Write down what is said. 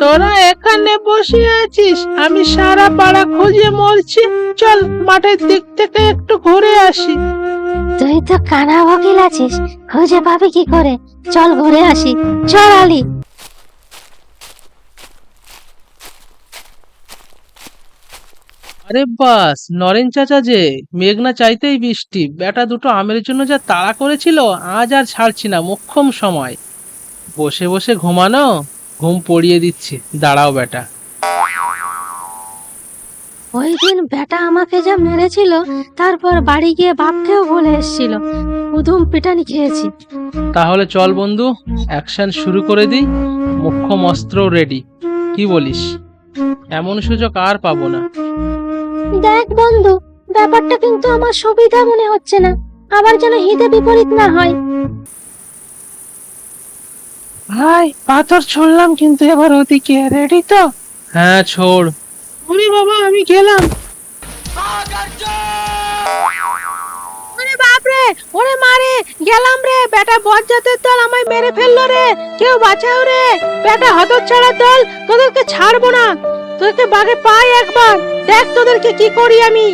তোরা এখানে বসে আছিস, আমি সারা পাড়া খুঁজে মরছি। চল মাঠের দিক থেকে একটু ঘুরে আসি। তুই তো কানা ভকিল আছিস, খুঁজে পাবি কি করে? চল ঘুরে আসি, চল আলি। আরে বাস, নরেন চাচা যে! মেঘনা চাইতেই বৃষ্টি। বেটা দুটো আমের জন্য যা তাড়া করেছিল, আজ আর ছাড়ছি না মোক্ষম সময়। বসে বসে ঘুমানো, ঘুম পড়িয়ে দিচ্ছি। দাঁড়াও বেটা। ওই দিন বেটা আমাকে যা মেরেছিল, তারপর বাড়ি গিয়ে বাপকেও বলে এসেছিল। উধুম পিটানি খেয়েছি। তাহলে চল বন্ধু, অ্যাকশন শুরু করে দিই। মোক্ষম অস্ত্র রেডি, কি বলিস? এমন সুযোগ আর পাবো না। দেখ বন্ধু, ব্যাপারটা কিন্তু আমার সুবিধা মনে হচ্ছে না, আবার যেন হিতে বিপরীত না হয়। ভাই, পাথর ছুড়লাম কিন্তু এবার ওদিকে। রেডি তো? হ্যাঁ, ছোড়। ওরে বাবা, আমি গেলাম। ওরে বাপ রে, ওরে মারে, গেলাম রে। বেটা বজ্জাতের দল আমায় মেরে ফেললো রে, কেউ বাঁচাও রে। বেটা হতচ্ছাড়ার দল, তোদেরকে ছাড়বো না। তোদেরকে বাগে পাই একবার, দেখ তোদেরকে কি করি আমি।